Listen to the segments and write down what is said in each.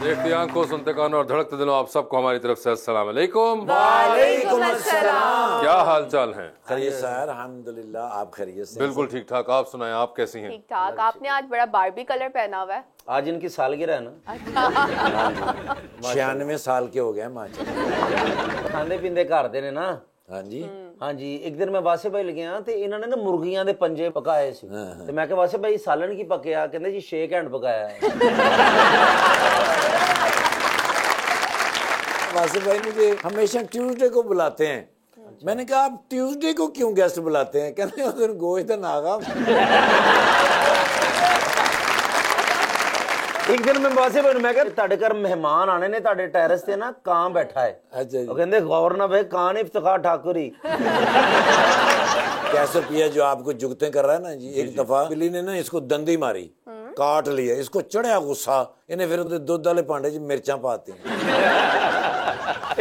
देखते आंखों, सुनते कानों और धड़कते दिलों, आप सबको हमारी तरफ से अस्सलाम वालेकुम। वालेकुम अस्सलाम। क्या हाल चाल है? खैरियत सर, अल्हम्दुलिल्लाह। आप खैरियत से? बिल्कुल ठीक ठाक। आप सुनाएं, आप कैसी हैं? ठीक ठाक। आपने आज बड़ा बारबी कलर पहना हुआ है। आज इनकी सालगिरह है ना। 96 साल के हो गए माँ। खांदे पींदे घर दे ने ना। हाँ जी, हाँ जी। एक दिन मैं वासे भाई लगे ਤੇ ਇਹਨਾਂ ਨੇ ਨਾ ਮੁਰਗੀਆਂ ਦੇ ਪੰਜੇ ਪਕਾਏ ਸੀ ਤੇ ਮੈਂ ਕਿਹਾ ਵਾਸੇ ਭਾਈ ਸਾਲਣ ਕੀ ਪਕਿਆ? ਕਹਿੰਦੇ ਜੀ ਸ਼ੇਕ ਹੈਂਡ ਪਕਾਇਆ ਹੈ। वासिफ भाई मुझे हमेशा ट्यूसडे को बुलाते हैं। मैंने कहा आप ट्यूसडे को क्यों गेस्ट बुलाते हैं? कहते हैं उधर गोश्त नागा। एक दिन मैं वासे भाई ਨੂੰ ਮੈਂ ਕਿਹਾ ਤੁਹਾਡੇ ਘਰ ਮਹਿਮਾਨ ਆਣੇ ਨੇ, ਤੁਹਾਡੇ ਟੈਰਸ ਤੇ ਨਾ ਕਾਂ ਬੈਠਾ ਹੈ। अच्छा जी, ਉਹ ਕਹਿੰਦੇ गौर ना भाई ਕਾਂ ने इफ्तिखार ठाकुर ही। कैसे पिया जो आपको जुगते कर रहा है ना जी। एक दफा बिल्ली ने ना इसको दंदी मारी, काट लिया, इसको चढ़िया गुस्सा, इन्हें फिर दुध वाले भांडे च मिर्चा पाती।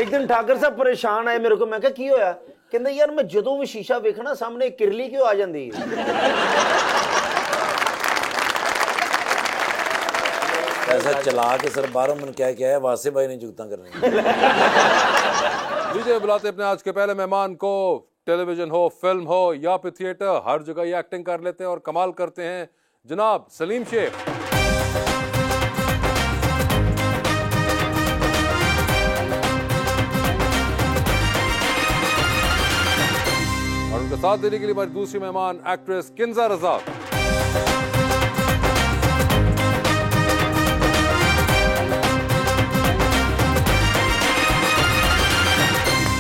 एक दिन ठाकुर साहब परेशान आए मेरे को, मैं कहा की होया? कहंदे यार मैं जदों भी शीशा वेखना सामने किरली क्यों आ जाती है? ऐसा चला के सर बारह मन क्या क्या है, वासे भाई ने जुगता करनी। लीजिए बुलाते अपने आज के पहले मेहमान को। टेलीविजन हो, फिल्म हो या फिर थिएटर, हर जगह ये एक्टिंग कर लेते हैं और कमाल करते हैं। जनाब सलीम शेख। और उनका साथ देने के लिए हमारी दूसरी मेहमान actress Kinza Raza.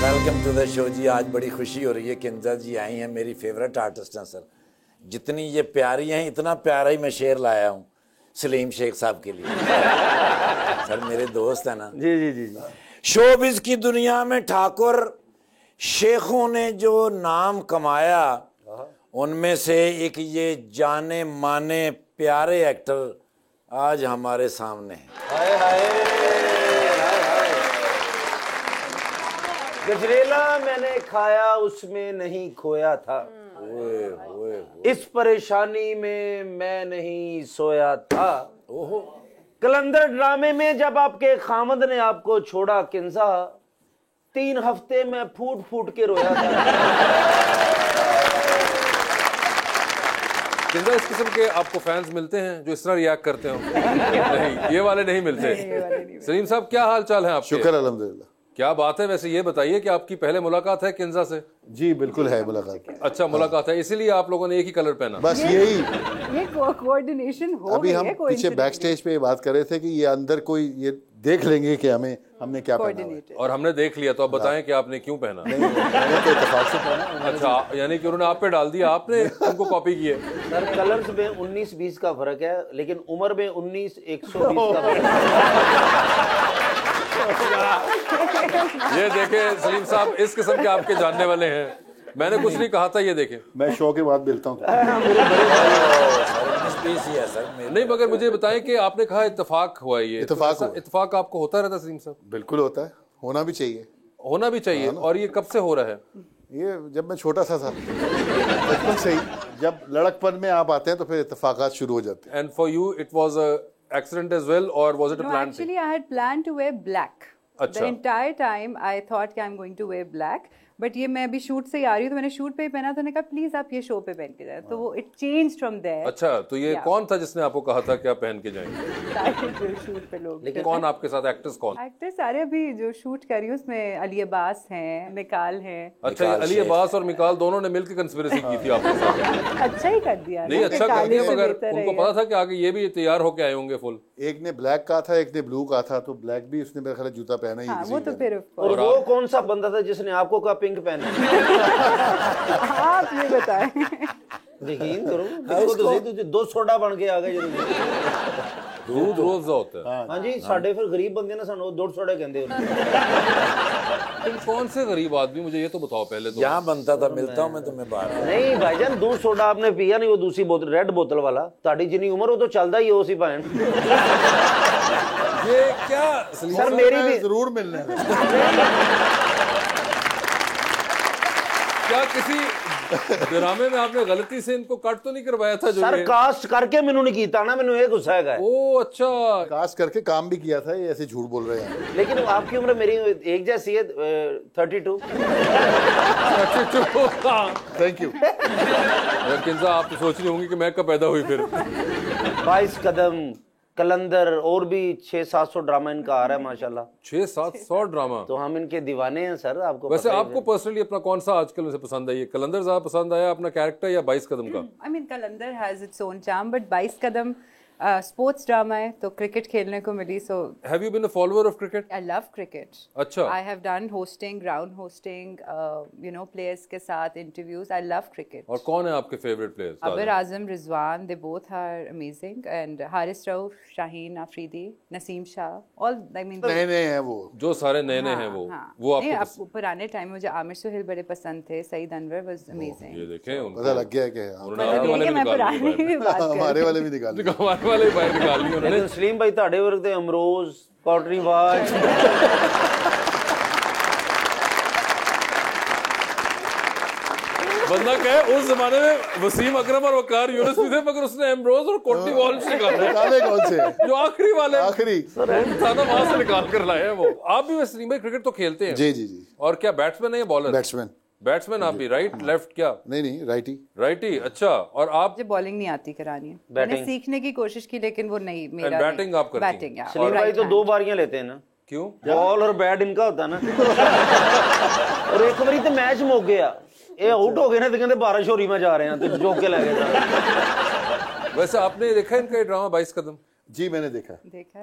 Welcome to the show जी। आज बड़ी खुशी हो रही है, किंजा जी आई हैं, मेरी फेवरेट आर्टिस्ट हैं सर। जितनी ये प्यारी हैं इतना प्यारा ही मैं शेर लाया हूँ सलीम शेख साहब के लिए। सर मेरे दोस्त है ना जी जी जी जी। शोबिज़ की दुनिया में ठाकुर शेखों ने जो नाम कमाया, उनमें से एक ये जाने माने प्यारे एक्टर आज हमारे सामने हैं। हाय हाय गजरेला मैंने खाया उसमें नहीं खोया था, इस परेशानी में मैं नहीं सोया था। ओहो। कलंदर ड्रामे में जब आपके खामद ने आपको छोड़ा किंजा, 3 हफ्ते में फूट फूट के रोया था। किंजा, इस किस्म के आपको फैंस मिलते हैं जो इस तरह रिएक्ट करते हो? नहीं, ये वाले नहीं मिलते। सलीम साहब क्या हाल चाल है आपके? शुक्र अल्हम्दुलिल्लाह। क्या बात है। वैसे ये बताइए कि आपकी पहले मुलाकात है किंजा से? जी बिल्कुल है मुलाकात। अच्छा, मुलाकात है, इसीलिए आप लोगों ने एक ही कलर पहना? बस यही ये कोऑर्डिनेशन हो अभी हम पीछे बैक स्टेज पे बात कर रहे थे कि ये अंदर कोई ये देख लेंगे कि हमने क्या पहना है। और हमने देख लिया, तो अब बताएं कि आपने क्यों पहना? मैंने तो इत्तेफाक से पहना। अच्छा, यानी कि उन्होंने आप पे डाल दिया, आपने उनको कॉपी किए। सर कलर्स में 19-20 का फर्क है, लेकिन उम्र में 19-120 का फर्क है। ये देखे सलीम साहब, इस किस्म के आपके जानने वाले हैं। मैंने कुछ नहीं कहा था, ये देखे। मैं शो के बाद मिलता हूँ। नहीं, मगर मुझे बताएं कि आपने कहा इत्तेफाक हुआ, ये इत्तेफाक आपको होता रहता सलीम साहब? बिल्कुल होता है, होना भी चाहिए। होना भी चाहिए। और ये कब से हो रहा है? ये जब मैं छोटा सा था, बचपन से ही। जब लड़कपन में आप आते हैं तो फिर इत्तेफाकात शुरू हो जाते हैं। And for you it was a accident as well, or was it a plan? Actually, I had planned to wear black. अच्छा। The entire time I thought कि I'm going to wear black. But ये मैं अभी shoot से ही आ रही हूँ, तो मैंने शूट पे ही पहना, तो मैंने कहा प्लीज आप ये शो पे पहन के जाए, तो वो इट चेंज फ्रॉम देयर। अच्छा, तो ये कौन था जिसने आपको कहा था कि आप पहन के जाएंगे? जो शूट पे लोग। लेकिन कौन आपके साथ एक्टर्स कौन? एक्टर्स सारे अभी जो शूट कर रही हूँ उसमें अली अब्बास हैं, मिकाल हैं। अच्छा, अली अब्बास और मिकाल दोनों ने मिलकर कंस्पिरेसी की थी आपके साथ? अच्छा ही कर दिया। नहीं, अच्छा कर दिया, मगर उनको पता था कि आगे ये भी तैयार होके आए होंगे फुल। एक ने ब्लैक कहा था, एक ने ब्लू कहा था, तो ब्लैक भी उसने मेरा ख्याल जूता पहना ही। वो तो फिर और वो कौन सा बंदा था जिसने आपको कहा पिंक पहना? आप ये बताएं। यकीन करो, तो 2 सोडा बन के आ गए। दूध रोज़ होता है। हाँ जी, साढ़े फिर गरीब बंदे ना सानू 2 सोडे कहते हैं। तुम कौन से गरीब आदमी, मुझे ये तो बताओ पहले। तो यहाँ बनता था, मिलता हूँ मैं तुम्हें बाहर। नहीं भाईजान, 2 सोडा आपने पिया नहीं, वो दूसरी बोतल रेड बोतल वाला। ताड़ी जितनी उम्र वो तो चलता ही हो सी भाई। ये क्या सर मेरी भी जरूर मिलना है। क्या किसी ड्रामे में आपने गलती से इनको कट तो नहीं करवाया था जो सर ये? कास्ट करके मैनू नहीं कीता ना, मैनू ये गुस्सा है। ओ अच्छा, कास्ट करके काम भी किया था, ये ऐसे झूठ बोल रहे हैं। लेकिन आपकी उम्र मेरी एक जैसी है, 32। Thank you. किंजा आप तो सोच रही होंगी कि मैं कब पैदा हुई फिर। 22 कदम, कलंदर, और भी 600-700 ड्रामा इनका आ रहा है माशाल्लाह। 600-700 ड्रामा। तो हम इनके दीवाने हैं सर, आपको वैसे पता ही आपको पर्सनली अपना कौन सा आजकल में से पसंद है? ये कलंदर ज्यादा पसंद आया अपना कैरेक्टर या 22 कदम का? I mean, Kalandar has its own charm, but 22 Kadam sports drama है, तो क्रिकेट खेलने को मिली, so Have you been a follower of cricket? I love cricket. अच्छा। I have done hosting, ground hosting, you know, players के साथ interviews. I love cricket. और कौन है आपके favourite players? Abir Azam, Rizwan, they both are amazing, and Haris Rauf, Shaheen Afridi, Naseem Shah, all I mean. नए नए हैं वो, जो सारे नए नए हैं वो नहीं, आपको अब पुराने टाइम में मुझे आमिर सुहेल बड़े पसंद थे, सईद अनवर was amazing. ये देखें उनको पता लग गया कि उन्होंने आपके वाले भी मैं निकाल पुराने दिए की बात कर हमारे वाले भी निकाल दिए। बाहर। हमारे वाले बाहर निकाल दिए उन्होंने। लेकिन सलीम भाई ਤੁਹਾਡੇ वर्ग ਤੇ अमरोज, कॉटरी वाज, बंदा कहे उस जमाने में वसीम अकरम और वकार यूनुस भी थे, मगर उसने एम्ब्रोज और कोटनी वॉल्श निकाले, निकाले कौन से? जो आखिरी वाले आखिरी था ना, वहां से निकाल कर लाए हैं वो। आप भी वैसे सलीम भाई क्रिकेट तो खेलते हैं? जी जी जी। और क्या बैट्समैन है या बॉलर? बैट्समैन। बैट्समैन आप भी? राइट लेफ्ट क्या? नहीं राइटी। राइटी, अच्छा। और आप? मुझे बॉलिंग नहीं आती करानी है, मैंने सीखने की कोशिश की लेकिन वो नहीं मेरा। बैटिंग आप करती हैं? बैटिंग यार। सलीम भाई तो 2 बारियां लेते हैं ना। क्यों? बॉल और बैट इनका होता है ना। और एक बारी तो मैच मुक गया, ये आउट हो गए ना, तो कहते 12 शोरी में जा रहे हैं, तो जोक के लगे। वैसे आपने देखा इनका ड्रामा 22 कदम? जी मैंने देखा।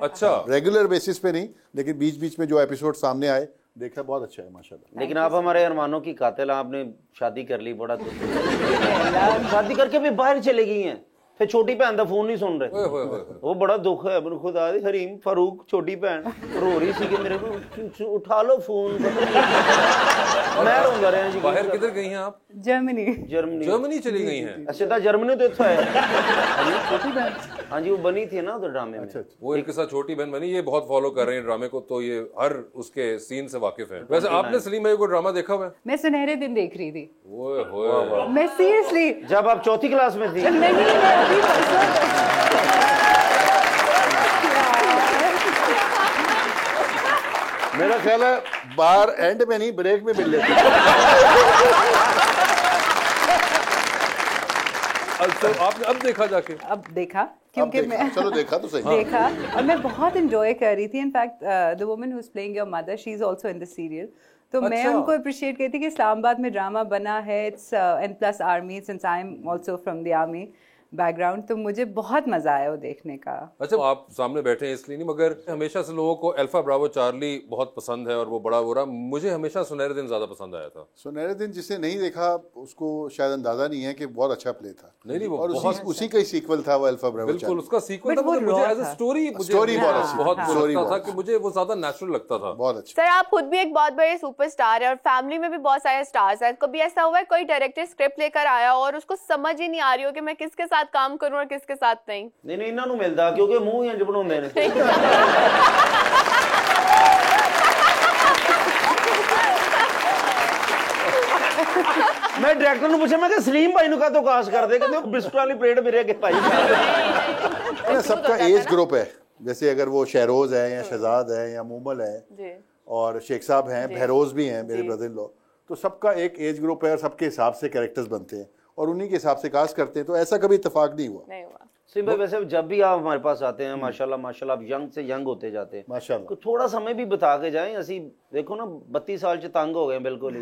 अच्छा। रेगुलर बेसिस पे नहीं, लेकिन बीच बीच में जो एपिसोड सामने आए देखा, बहुत अच्छा है माशाल्लाह। लेकिन आप हमारे अरमानों की कातिल, आपने शादी कर ली, बड़ा शादी करके भी बाहर चले गई हैं, फिर छोटी भैन का फोन नहीं सुन रहे। वो बड़ा दुख है मैंने खुदा दी। हरीम फारूक छोटी भैन रो रही सी कि मेरे को उठा लो फोन। मैं रोंदा रहा जी। बाहर किधर गई हैं आप? जर्मनी। जर्मनी चली गई हैं? सीधा जर्मनी तो इतना है। छोटी बहन, हाँ जी, वो बनी थी ना उधर ड्रामे में। वो इनके साथ छोटी बहन बनी। ये बहुत फॉलो कर रहे हैं ड्रामे को, तो ये हर उसके सीन से वाकिफ है। वैसे आपने सलीम भाई को ड्रामा देखा हुआ है? मैं सुनहरे दिन देख रही थी। ओए होए, मैं सीरियसली, जब आप 4th क्लास में थी। नहीं मैं अभी मेरा ख्याल है बाहर एंड में नहीं, ब्रेक में मिल लेते। अच्छा, आपने अब देखा जाके? अब देखा, क्योंकि मैं चलो देखा तो सही। देखा और मैं बहुत एंजॉय कर रही थी। In fact the woman who is playing your mother, she is also in the serial. तो मैं उनको अप्रिशिएट करती कि इस्लामाबाद में ड्रामा बना है, it's and plus army, since I am also from the army background, तो मुझे बहुत मजा आया वो देखने का। अच्छा, आप सामने बैठे हैं इसलिए नहीं, मगर हमेशा से लोगों को अल्फा ब्रावो चार्ली बहुत पसंद है और वो बड़ा बुरा। मुझे हमेशा सुनहरे दिन ज्यादा पसंद आया था। सुनहरे दिन जिसने नहीं देखा उसको शायद अंदाजा नहीं है कि बहुत अच्छा प्ले था। नहीं वो और उसी का ही सीक्वल था वो अल्फा ब्रावो। बिल्कुल उसका सीक्वल था, वो मुझे raw एज अ था। स्टोरी बहुत अच्छी, बहुत स्टोरी लगता था बहुत कि मुझे वो ज्यादा नेचुरल लगता था। बहुत अच्छा। सर आप खुद भी एक बहुत बड़े सुपरस्टार है और फैमिली में भी बहुत सारे स्टार्स हैं। कभी ऐसा हुआ है कोई डायरेक्टर स्क्रिप्ट लेकर आया और उसको समझ ही नहीं आ रही हो कि मैं किसके साथ काम करूं और किसके साथ नहीं? नहीं इन्हां नूं मिलदा, क्योंकि मुंह इंज बनाउंदे ने। मैं डायरेक्टर ਨੂੰ ਪੁੱਛਿਆ, मैं कि सलीम भाई ਨੂੰ ਕਾਹਤੋਂ ਕਾस्ट ਕਰਦੇ, ਕਹਿੰਦੇ ਉਹ ਬਿਸਕੁਟ ਵਾਲੀ ਪਲੇਟ ਮੇਰੇ ਅੱਗੇ पाई। सबका एज ग्रुप है, जैसे अगर वो शहरोज है या शहजाद है या मूमल है और शेख साहब हैं, बहरोज भी हैं मेरे ब्रदर इन लॉ, तो सबका एक एज ग्रुप है और सबके हिसाब से कैरेक्टर्स बनते हैं और उन्हीं के हिसाब से कास्ट करते हैं। तो ऐसा कभी इत्तेफाक नहीं हुआ। सलीम भाई वैसे जब भी आप हमारे पास आते हैं माशाल्लाह माशाल्लाह, आप यंग से यंग होते जाते हैं माशाल्लाह। तो थोड़ा समय भी बता के जाएं। ਅਸੀਂ देखो ना 32 साल च तंग हो गए बिल्कुल ही।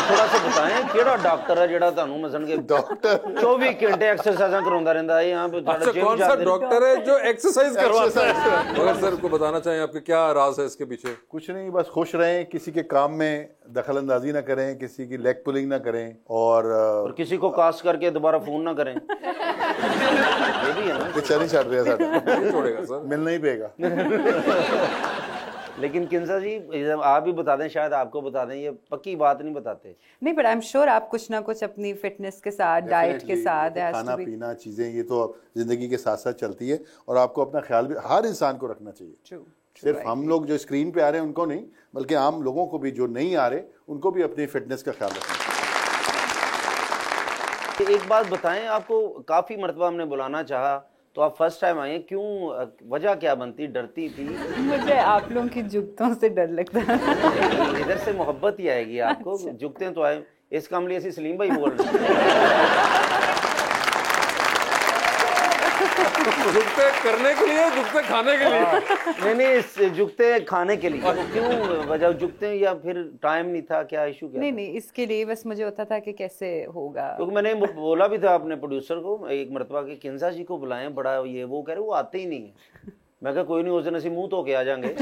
थोड़ा सा बताएं केड़ा डॉक्टर है जेड़ा ਤੁਹਾਨੂੰ ਮਸਣ के डॉक्टर 24 घंटे एक्सरसाइज करवाता रहता है यहाँ पे? अच्छा, कौन सा डॉक्टर है जो एक्सरसाइज करवाता है? मगर सर को बताना चाहिए आपके क्या राज है इसके पीछे? कुछ नहीं, बस खुश रहें, किसी के काम में दखल अंदाजी ना करें, किसी की लेग पुलिंग ना करें और किसी को कास्ट करके दोबारा फोन ना करें। ये भी है ना, पिक्चर नहीं चढ़ रहा साਡਾ, नहीं छोड़ेगा सर, मिलना ही पेगा। लेकिन किंजा जी आप भी बता दें, शायद आपको बता दें, ये पक्की बात नहीं बताते। नहीं, बट आई एम श्योर आप कुछ ना कुछ अपनी फिटनेस के साथ, डाइट के साथ, खाना पीना चीजें ये तो जिंदगी के साथ साथ चलती है और आपको अपना ख्याल भी हर इंसान को रखना चाहिए। True. सिर्फ हम लोग जो स्क्रीन पे आ रहे हैं उनको नहीं, बल्कि आम लोगों को भी जो नहीं आ रहे उनको भी अपनी फिटनेस का ख्याल रखना चाहिए। एक बात बताएं, आपको काफी मर्तबा हमने बुलाना चाहा तो आप फर्स्ट टाइम आए, क्यों, वजह क्या बनती, डरती थी? मुझे आप लोगों की जुगतों से डर लगता है। इधर से मोहब्बत ही आएगी आपको। अच्छा। जुगते तो आए, इस काम लिए सलीम भाई बोल रहे जुगते करने के लिए, जुगते खाने के लिए? नहीं, जुगते खाने के लिए। क्यों वजह जुगते, या फिर टाइम नहीं था, क्या इशू क्या? नहीं, इसके लिए बस मुझे होता था कि कैसे होगा। क्योंकि मैंने बोला भी था अपने प्रोड्यूसर को एक मरतबा कि किंजा जी को बुलाएं, बड़ा ये वो कह रहे वो आते ही नहीं है। मैं कहा कोई नहीं, उस दिन ऐसे मुंह धो के आ जाएंगे।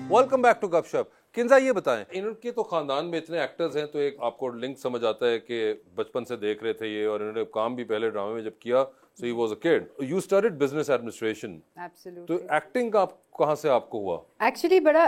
वेलकम बैक टू गपशप। किंजा ये बताएं, इनके तो खानदान में इतने एक्टर्स हैं, तो एक आपको लिंक समझ आता है कि बचपन से देख रहे थे ये, और इन्होंने काम भी पहले ड्रामे में जब किया, so he was a kid. You studied business administration. Absolutely. तो एक्टिंग का कहाँ से आपको हुआ? एक्चुअली बड़ा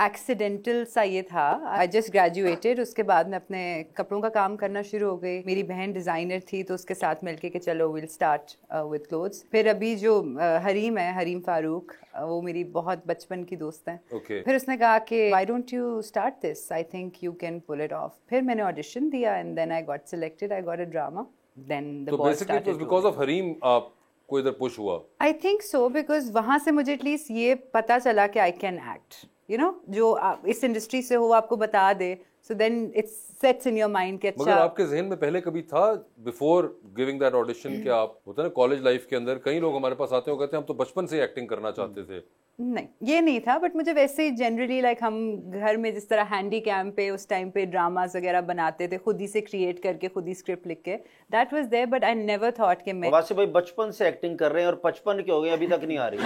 एक्सीडेंटल सा ये था। आई जस्ट ग्रेजुएटेड, उसके बाद मैं अपने कपड़ों का काम करना शुरू हो गई। मेरी बहन डिजाइनर थी, तो उसके साथ मिलके कि चलो विल स्टार्ट विद क्लोथ्स। फिर अभी जो हरीम है, हरीम फारूक, वो मेरी बहुत बचपन की दोस्त है। Okay. फिर उसने कहा कि why don't you start this, I think you can pull it off. फिर मैंने ऑडिशन दिया and then I got selected, I got a drama. Then the तो ball basically started because of Hareem आपको इधर पुश हुआ? I think so, because वहाँ से मुझे एटलीस्ट ये पता चला कि I can act, you know, जो इस इंडस्ट्री से हो आपको बता दे, so then it sets in your mind कि अच्छा। मगर आपके जहन में पहले कभी था बिफोर गिविंग दैट ऑडिशन कि आप, होता है ना कॉलेज लाइफ के अंदर कई लोग हमारे पास आते हैं, कहते हैं हम तो बचपन से एक्टिंग करना चाहते थे? नहीं, ये नहीं था, बट मुझे वैसे ही जनरली लाइक हम घर में जिस तरह हैंडी कैम पे उस टाइम पे ड्रामास वगैरह बनाते थे, खुद ही से क्रिएट करके, खुद ही स्क्रिप्ट लिख के, that was there, but I never thought कि मैं। वासे भाई बचपन से एक्टिंग कर रहे हैं और 55 के हो गए, अभी तक नहीं आ रही।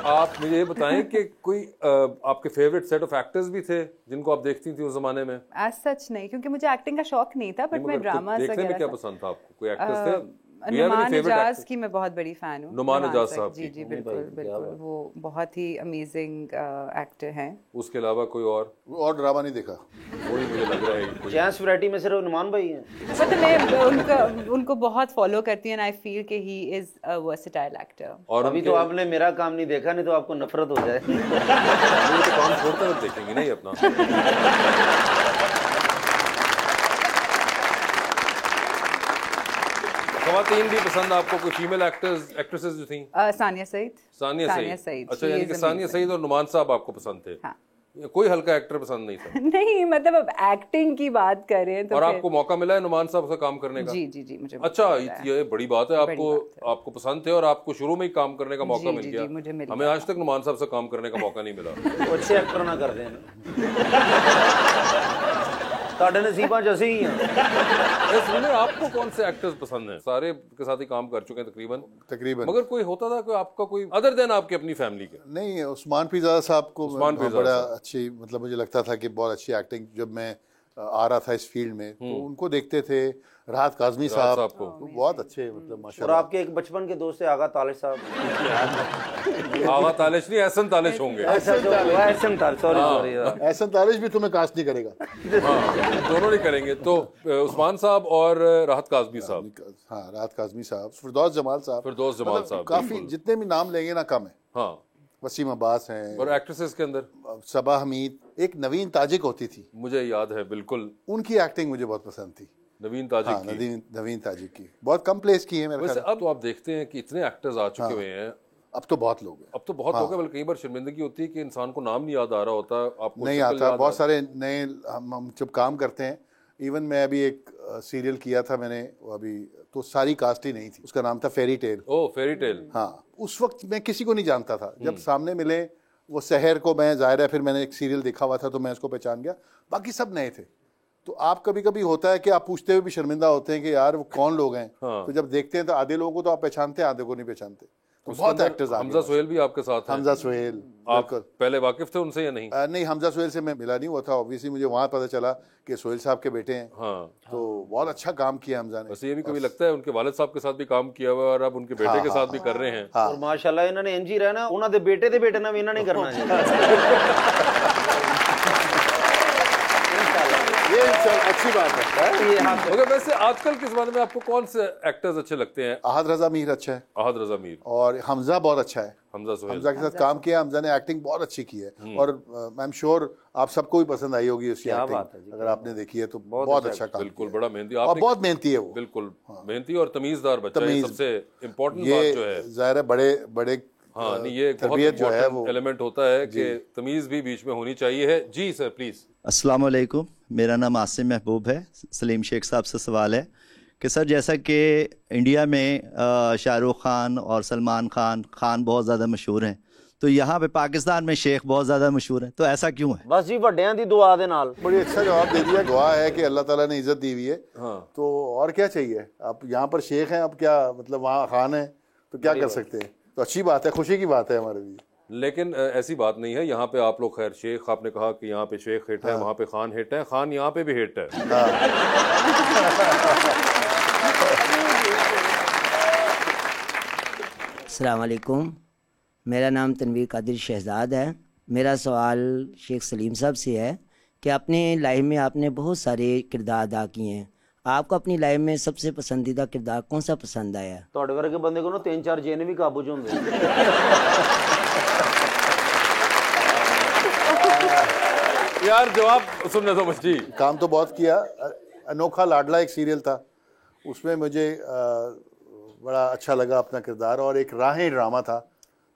आप मुझे ये बताएं कि कोई आपके फेवरेट सेट ऑफ एक्टर्स भी थे जिनको आप देखती थी उस जमाने में? एज सच नहीं, क्योंकि मुझे एक्टिंग का शौक नहीं था, बट मैं ड्रामा देखने में क्या पसंद था आपको? कोई एक्टर्स थे? नुमान एजाज की मैं बहुत बड़ी फैन हूँ। नुमान एजाज साहब जी जी बिल्कुल बिल्कुल, वो बहुत ही अमेजिंग एक्टर हैं। उसके अलावा कोई और ड्रामा नहीं देखा? वही मुझे लग रहा है चैंस वैरायटी में सिर्फ नुमान भाई हैं। मतलब मैं उनको बहुत फॉलो करती हूँ, आई फील कि he is a versatile actor. और अभी तो आपने मेरा काम नहीं देखा, नहीं तो आपको नफरत हो जाए। तो काम छोड़ते हुए देखेंगे नहीं अपना। ख़वातीन भी पसंद आपको? कोई फीमेल एक्ट्रेसेस जो थी? सानिया सईद। सानिया सईद, अच्छा, यानी कि सानिया सईद और नुमान साहब आपको पसंद थे? हाँ। कोई हल्का एक्टर पसंद नहीं था? नहीं, मतलब अब एक्टिंग की बात करें तो। और आपको मौका मिला है नुमान साहब से काम करने का? जी जी जी, मुझे। अच्छा, ये बड़ी बात है, आपको पसंद थे और आपको शुरू में ही काम करने का मौका मिल गया। हमें आज तक नुमान साहब से काम करने का मौका नहीं मिला। अच्छे एक्टर ना कर दें, नसीबा जैसे ही हैं। आपको कौन से एक्टर्स पसंद हैं? सारे के साथ ही काम कर चुके हैं तकरीबन। मगर कोई होता था, कोई आपका कोई अदर देन आपकी अपनी फैमिली के? नहीं, उस्मान पीरज़ादा साहब को बड़ा अच्छी, मतलब मुझे लगता था कि बहुत अच्छी एक्टिंग, जब मैं आ रहा था इस फील्ड में तो उनको देखते थे। राहत काज़मी साहब को बहुत अच्छे, मतलब माशाल्लाह। और आपके एक बचपन के दोस्त है आगा तालिश साहब। आगा तालिश नहीं, एहसन तालिश होंगे। एहसन तालिश भी तुम्हें कास्ट नहीं करेगा। दोनों नहीं करेंगे। तो उस्मान साहब और राहत काज़मी साहब। हाँ, राहत काज़मी साहब, फिरदौस जमाल साहब, काफी जितने भी नाम लेंगे ना कम है। हाँ, वसीम अब्बास हैं। और एक्ट्रेसेस के अंदर सबा हमीद, एक नवीन ताजिक होती थी, मुझे याद है बिल्कुल, उनकी एक्टिंग मुझे बहुत पसंद थी। नवीन ताजिक हाँ, नवीन ताजिक की बहुत कम प्लेस की है मेरे ख्याल। अब तो आप देखते हैं कि इतने एक्टर्स आ चुके हुए हैं, अब तो बहुत लोग हैं। अब तो बहुत लोग हैं, बल्कि कई बार शर्मिंदगी होती है कि इंसान को नाम नहीं याद आ रहा होता। आपको नहीं आता, बहुत सारे नए हम जब काम करते हैं। इवन मैं अभी एक सीरियल किया था मैंने, अभी तो सारी कास्ट ही नहीं थी, उसका नाम था फेरी टेल। ओह, फेरी टेल। हाँ, उस वक्त मैं किसी को नहीं जानता था। जब सामने मिले वो शहर को, मैं जाहिर है फिर मैंने एक सीरियल देखा हुआ था तो मैं उसको पहचान गया, बाकी सब नए थे। तो आप कभी कभी होता है कि आप पूछते हुए भी शर्मिंदा होते हैं कि यार वो कौन लोग हैं। हाँ। तो जब देखते हैं तो आधे लोगों को तो आप पहचानते हैं, आधे को नहीं पहचानते। तो बहुत एक्टर्स। हमजा सोहेल भी आपके साथ हैं? हमजा सोहेल, आप पहले वाकिफ थे उनसे या नहीं? नहीं, हमजा सोहेल से मैं मिला नहीं हुआ था। ऑब्वियसली मुझे वहाँ पता चला कि सोहेल साहब के बेटे हैं। हाँ। तो बहुत अच्छा काम किया हमजा ने। वैसे ये भी कभी लगता है उनके वालिद साहब के साथ भी काम किया हुआ और अब उनके बेटे के साथ भी कर रहे हैं। और माशाल्लाह इन्होंने एनजी रहना, उन्होंने बेटे दे बेटे ना भी इन्होंने करना है। ये अच्छी अच्छी बात है। ये हाथ ओके, वैसे आजकल के ज़माने में आपको कौन से एक्टर्स अच्छे लगते हैं? अहद रजा मीर अच्छा है अहद रजा मीर और हमजा बहुत अच्छा है। हमजा सोहेल हमजा के साथ काम किया, हमजा ने एक्टिंग बहुत अच्छी की है और आई एम श्योर आप सबको भी पसंद आई होगी उसकी क्या एक्टिंग। बात है जी, अगर आपने देखी है तो बहुत अच्छा काम बिल्कुल, किया। बड़ा मेहनती और आपने, बहुत मेहनती है वो, बिल्कुल मेहनती और तमीज़दार बच्चा है। तमीज़। सबसे इम्पोर्टेंट बात जो है, ये जाहिर है बड़े बड़े हाँ नहीं, ये एक बहुत तरबियत जो है वो इम्पोर्टेंट एलिमेंट होता है कि तमीज़ भी बीच में होनी चाहिए है। जी सर प्लीज़। अस्सलाम वालेकुम, मेरा नाम आसिम महबूब है। सलीम शेख साहब से सवाल है कि सर जैसा कि इंडिया में शाहरुख खान और सलमान खान बहुत ज़्यादा मशहूर हैं, तो यहाँ पे पाकिस्तान में शेख बहुत ज़्यादा मशहूर हैं, तो ऐसा क्यों है? बस जी ਵੱਡਿਆਂ ਦੀ ਦੁਆ ਦੇ ਨਾਲ। बड़ी अच्छा जवाब दे दिया। दुआ है कि अल्लाह ताला ने इज्जत दी हुई है, तो और क्या चाहिए। आप यहाँ पर शेख हैं, अब क्या मतलब वहाँ खान है तो क्या कर सकते हैं। तो अच्छी बात है, खुशी की बात है हमारे लिए। लेकिन ऐसी बात नहीं है, यहाँ पे आप लोग खैर शेख आपने कहा कि यहाँ पे शेख हिट है, वहाँ पे खान हिट है, खान यहाँ पे भी हिट है। अस्सलाम वालेकुम, मेरा नाम तनवीर कादिर शहजाद है। मेरा सवाल शेख सलीम साहब से है कि अपनी लाइफ में आपने बहुत सारे किरदार अदा किए हैं, आपको अपनी लाइफ में सबसे पसंदीदा किरदार कौन सा पसंद आया? ਤੁਹਾਡੇ ਵਰਗੇ ਬੰਦੇ ਕੋਲ 3-4 ਜੇਨ ਵੀ ਕਾਬੂ ਚ ਹੁੰਦੇ। यार जवाब सुनने दो मुझे। काम तो बहुत किया। अनोखा लाडला एक सीरियल था, उसमें मुझे बड़ा अच्छा लगा अपना किरदार। और एक राहें ड्रामा था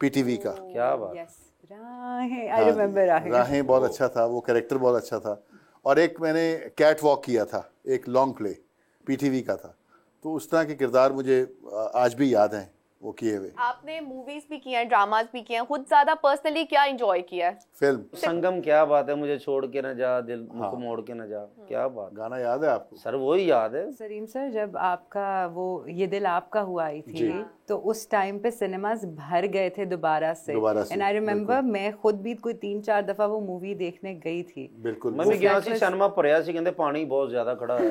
पीटीवी का। क्या बात। Yes, राहें, I remember राहें। राहें बहुत अच्छा था, वो कैरेक्टर बहुत अच्छा था। और एक मैंने कैट वॉक किया था, एक लॉन्ग प्ले पीटीवी का था। तो उस तरह के किरदार मुझे आज भी याद हैं वो किए हुए। आपने मूवीज भी किए हैं, ड्रामास भी किए हैं, खुद ज्यादा पर्सनली क्या एंजॉय किया है? फिल्म संगम। क्या बात है, मुझे छोड़ के ना जा, दिल मुझको मोड़ के ना जा। क्या बात। गाना याद है आपको? सर वही याद है। सलीम सर, जब आपका वो ये दिल आपका हुआ आई थी, तो उस टाइम पे सिनेमास भर गए थे दोबारा से। एंड आई रिमेम्बर मैं खुद भी कोई 3-4 दफा वो मूवी देखने गई थी। बिल्कुल। मैं भी गया सी, सिनेमा भरिया सी, कहंदे पानी बहुत ज्यादा खड़ा है।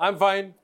I am fine.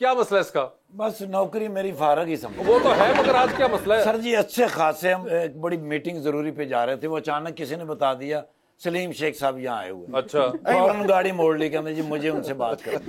क्या मसला है इसका? बस नौकरी मेरी फारग ही समझो। वो तो है, मगर आज क्या मसला है? सर जी अच्छे खासे हम एक बड़ी मीटिंग जरूरी पे जा रहे थे, वो अचानक किसी ने बता दिया सलीम शेख साहब यहाँ आए हुए। अच्छा, फौरन गाड़ी मोड़ ली, कहते जी मुझे उनसे बात करनी।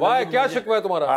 वाह, क्या शिकवा है तुम्हारा?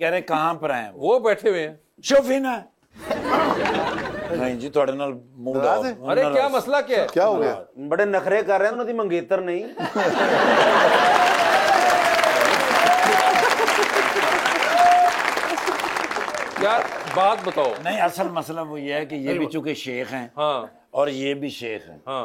कह रहे कहाँ पर आए वो बैठे हुए हैं। शोफी ना नहीं जी थोड़े नाल मूड ऑफ। अरे क्या मसला क्या है? क्या हो गया? बड़े नखरे कर रहे हैं, उन्होंने मंगेतर नहीं। क्या बात बताओ। नहीं असल मसला वो ये है कि ये भी चूंकि शेख हैं हाँ और ये भी शेख हैं, हाँ,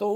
तो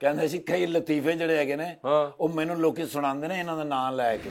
ਕਹਿੰਦੇ ਸੀ ਕਈ ਲਤੀਫੇ ਜਿਹੜੇ ਹੈਗੇ ਨੇ ਹਾਂ। ਉਹ ਮੈਨੂੰ ਲੋਕੀ ਸੁਣਾਉਂਦੇ ਨੇ ਇਹਨਾਂ ਦਾ ਨਾਂ ਲੈ ਕੇ।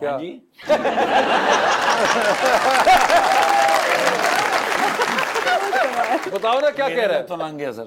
क्या? जी बताओ ना क्या कह रहा है? तो लंघ गया सर।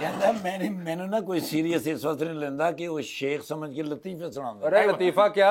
ਕਹਿੰਦਾ ਮੈਨੂੰ ਨਾ ਕੋਈ ਸੀਰੀਅਸ ਇਸ ਵਕਤ ਨਹੀਂ ਲੈਂਦਾ ਕਿ ਉਹ शेख समझ के लतीफे सुनाਉਂਦਾ। अरे लतीफा क्या?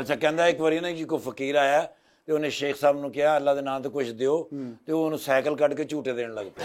ਅੱਛਾ ਕਹਿੰਦਾ ਇੱਕ ਵਾਰੀ ਨਾ ਜੀ ਕੋਈ ਫਕੀਰ ਆਇਆ ਤੇ ਉਹਨੇ शेख ਸਾਹਿਬ ਨੂੰ ਕਿਹਾ ਅੱਲਾ ਦੇ ਨਾਂ ਤੇ ਕੁਝ ਦਿਓ, ਤੇ ਉਹ ਉਹਨੂੰ ਸਾਈਕਲ ਕੱਢ ਕੇ ਝੂਟੇ ਦੇਣ ਲੱਗ ਪਿਆ।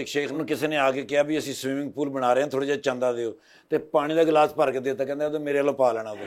ਇੱਕ शेख ਨੂੰ ਕਿਸੇ ਨੇ ਆ ਕੇ ਕਿਹਾ ਵੀ ਅਸੀਂ ਸਵਿਮਿੰਗ ਪੂਲ ਬਣਾ ਰਹੇ ਹਾਂ, ਥੋੜਾ ਜਿਹਾ ਚੰਦਾ ਦਿਓ, ਤੇ ਪਾਣੀ ਦਾ ਗਲਾਸ ਭਰ ਕੇ ਦਿੱਤਾ, ਕਹਿੰਦਾ ਉਹ ਤਾਂ ਮੇਰੇ ਵੱਲੋਂ ਪਾ ਲੈਣਾ ਤੂੰ।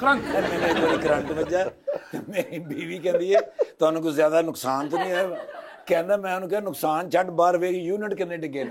ਮੈਨੂੰ ਇੱਕ ਵਾਰੀ ਕਰੰਟ ਵੱਜਾ ਤੇ ਮੇਰੀ ਬੀਵੀ ਕਹਿੰਦੀ ਹੈ ਤੁਹਾਨੂੰ ਕੋਈ ਜ਼ਿਆਦਾ ਨੁਕਸਾਨ ਤਾਂ ਨਹੀਂ ਹੈ? ਕਹਿੰਦਾ ਮੈਂ ਉਹਨੂੰ ਕਿਹਾ ਨੁਕਸਾਨ ਛੱਡ, ਬਾਹਰ ਵੇਖ ਯੂਨਿਟ ਕਿੰਨੇ ਡਿੱਗੇ ਨੇ।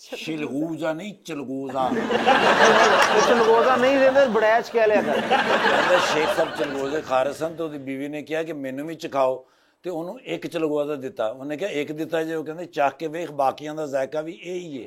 ਸ਼ਿਲਗੂਜ਼ਾ ਨਹੀਂ ਚਲਗੂਜ਼ਾ। ਚਲਗੋਜ਼ਾ ਨਹੀਂ ਦਿੰਦੇ, ਬੜੈਚ ਕਹਿ ਲਿਆ ਕਰ। ਕਹਿੰਦਾ ਸ਼ੇਖ ਸਾਹਿਬ ਚਲਗੋਜ਼ੇ ਖਾ ਰਹੇ ਸਨ, ਤੇ ਉਹਦੀ ਬੀਵੀ ਨੇ ਕਿਹਾ ਕਿ ਮੈਨੂੰ ਵੀ ਚਖਾਓ, ਤੇ ਉਹਨੂੰ ਇੱਕ ਚਲਗੋਜ਼ਾ ਦਿੱਤਾ। ਉਹਨੇ ਕਿਹਾ ਇੱਕ ਦਿੱਤਾ ਜੇ, ਉਹ ਕਹਿੰਦੇ ਚੱਖ ਕੇ ਵੇਖ ਬਾਕੀਆਂ ਦਾ ਜ਼ਾਇਕਾ ਵੀ ਇਹੀ ਹੈ।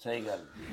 ਸਹੀ ਗੱਲ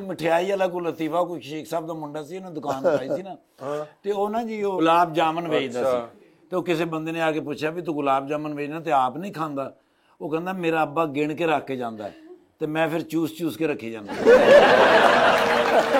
ਮਠਿਆਈ ਵਾਲਾ ਕੋ ਲਤੀਫਾ ਕੋਈ ਸ਼ੇਖ ਸਾਹਿਬ ਦਾ ਮੁੰਡਾ ਸੀ, ਉਹਨੇ ਦੁਕਾਨ ਪਾਈ ਸੀ ਨਾ, ਤੇ ਉਹ ਨਾ ਜੀ ਉਹ ਗੁਲਾਬ ਜਾਮਨ ਵੇਚਦਾ ਸੀ, ਤੇ ਉਹ ਕਿਸੇ ਬੰਦੇ ਨੇ ਆ ਕੇ ਪੁੱਛਿਆ ਵੀ ਤੂੰ ਗੁਲਾਬ ਜਾਮਨ ਵੇਚਣਾ ਤੇ ਆਪ ਨਹੀਂ ਖਾਂਦਾ? ਉਹ ਕਹਿੰਦਾ ਮੇਰਾ ਅੱਬਾ ਗਿਣ ਕੇ ਰੱਖ ਕੇ ਜਾਂਦਾ ਤੇ ਮੈਂ ਫਿਰ ਚੂਸ ਕੇ ਰੱਖੀ ਜਾਂਦਾ।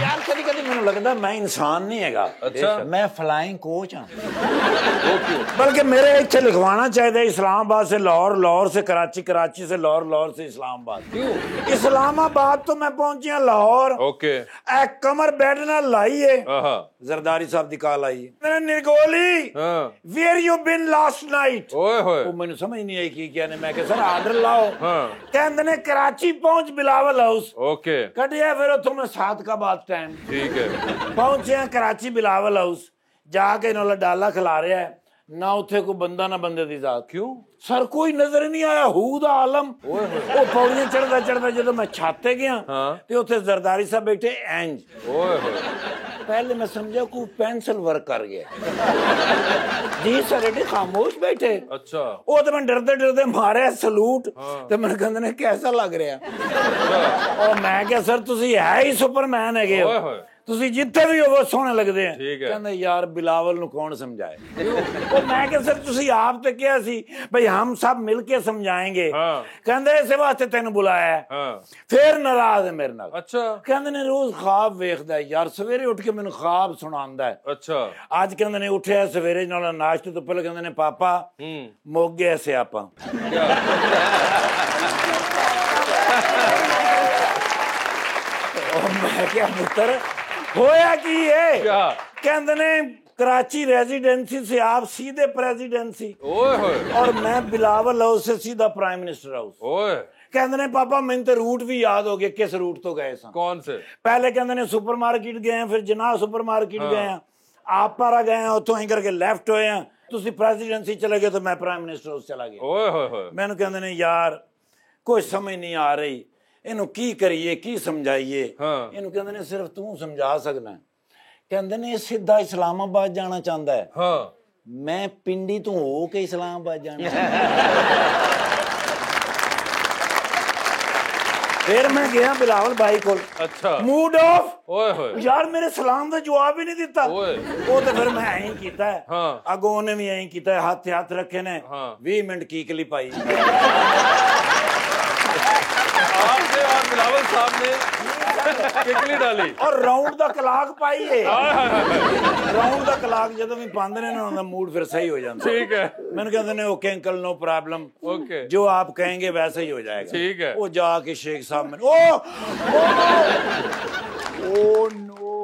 ਯਾਰ ਕਦੀ ਕਦੀ ਮੈਨੂੰ ਲੱਗਦਾ ਮੈਂ ਇਨਸਾਨ ਨਹੀਂ ਹੈਗਾ, मैं फ्लाइंग कोच हाँ। बल्कि मेरे इतने लिखवाना चाहिए इस्लामाबाद से लाहौर, लाहौर से कराची, कराची से लाहौर, लाहौर से इस्लामाबाद। क्यों? इस्लामाबाद तो मैं पहुंची लाहौर, ओके कमर बेड ना लाई है, जरदारी साहब दी कॉल आई है, निगोली where you been last night. वो मैंने समझ नहीं आई की क्या ने, मैं कहा सर आर्डर लाओ, कहते ने कराची पहुंच बिलावल हाउस, ओके कटिया फिर उतो मैं 7 का बाद टाइम, ठीक है पहुंचे कराची बिलावल हाउस, जाके इन्होंने डाला खिला रहा है ना, उथे कोई बंदा ना बंदे दी जात। क्यों सर? कोई नजर नहीं आया, हू दा आलम। वो पौड़ियां चढ़दा जो मैं छाते गया ते उथे जरदारी साहब बैठे इंज, पहले मैं समझा कोई पेंसिल वर्क कर गया जी, सर एडे खामोश बैठे। अच्छा वो तो मैं डरदे मारे सलूट, ते मैंने कहंदे ने कैसा लग रहा, और मैं क्या सर तुसी है ही सुपरमैन है, ਤੁਸੀਂ ਜਿੱਥੇ ਵੀ ਹੋਵੋ ਸੋਹਣੇ ਲੱਗਦੇ ਆ। ਕਹਿੰਦੇ ਯਾਰ ਬਿਲਾਵਲ ਨੂੰ ਕੌਣ ਸਮਝਾਏ? ਉਹ ਮੈਂ ਕਿਹਾ ਸਰ ਤੁਸੀਂ ਆਪ ਤੇ ਕਿਹਾ ਸੀ ਭਈ ਹਮ ਸਭ ਮਿਲ ਕੇ ਸਮਝਾਏਂਗੇ, ਕਹਿੰਦੇ ਇਸੇ ਵਾਸਤੇ ਤੈਨੂੰ ਬੁਲਾਇਆ, ਫੇਰ ਨਾਰਾਜ਼ ਹੈ ਮੇਰੇ ਨਾਲ। ਅੱਛਾ ਕਹਿੰਦੇ ਨੇ ਰੋਜ਼ ਖਾਬ ਵੇਖਦਾ ਯਾਰ, ਸਵੇਰੇ ਉੱਠ ਕੇ ਮੈਨੂੰ ਖਾਬ ਸੁਣਾਉਂਦਾ ਹੈ। ਅੱਛਾ ਅੱਜ ਕਹਿੰਦੇ ਨੇ ਉੱਠਿਆ ਸਵੇਰੇ ਨਾਲ ਨਾਸ਼ਤੇ ਤੋਂ ਪਹਿਲਾਂ ਕਹਿੰਦੇ ਨੇ ਪਾਪਾ ਮੁੱਕ ਗਿਆ ਸਿਆਪਾ। ਮੈਂ ਕਿਹਾ ਪੁੱਤਰ होया की है? कहते ने कराची रेजिडेंसी से आप सीधे प्रेसिडेंसी, और मैं बिलावल हाउस से सीधा प्राइम मिनिस्टर हाउस। कहते ने पापा मैंने तो रूट भी याद हो गया, किस रूट तो गए सा? कौन से? पहले कहते ने सुपर मार्केट गए, फिर जनाब सुपर मार्केट गए, आप पारा गए, उतो ही करके लेफ्ट होए, तुसी प्रेसिडेंसी चले गए तो मैं प्राइम मिनिस्टर हाउस चला गया। मैंने कहते ने यार कोई समझ नहीं आ रही, ਇਹਨੂੰ ਕੀ ਕਰੀਏ ਕੀ ਸਮਝਾਈਏ? ਇਹਨੂੰ ਕਹਿੰਦੇ ਨੇ ਸਿਰਫ ਤੂੰ ਸਮਝਾ ਸਕਣਾ। ਕਹਿੰਦੇ ਨੇ ਸਿੱਧਾ ਇਸਲਾਮਾਬਾਦ ਜਾਣਾ ਚਾਹੁੰਦਾ ਹੈ, ਮੈਂ ਪਿੰਡੀ ਤੋਂ ਹੋ ਕੇ ਇਸਲਾਮਾਬਾਦ ਜਾਣਾ। फिर मैं गया बिलावल भाई को, अच्छा मूड ऑफ, यार मेरे सलाम का जवाब ही नहीं दिता। वो तो फिर मैं ऐं कीता है, अगों ने भी ऐं कीता है, हाथ रखे ने 20 मिनट कीकली पाई आपने और बिलावल साहब ने कितनी डाली और राउंड दा कलाक पाई है। राउंड दा कलाक जदों भी पांदे ने उन्हां दा मूड फिर सही हो जांदा। ठीक है मैंने कहंदे ने okay uncle no problem, okay जो आप कहेंगे वैसे ही हो जाएगा। ठीक है वो जाके शेख साहब में ओ नो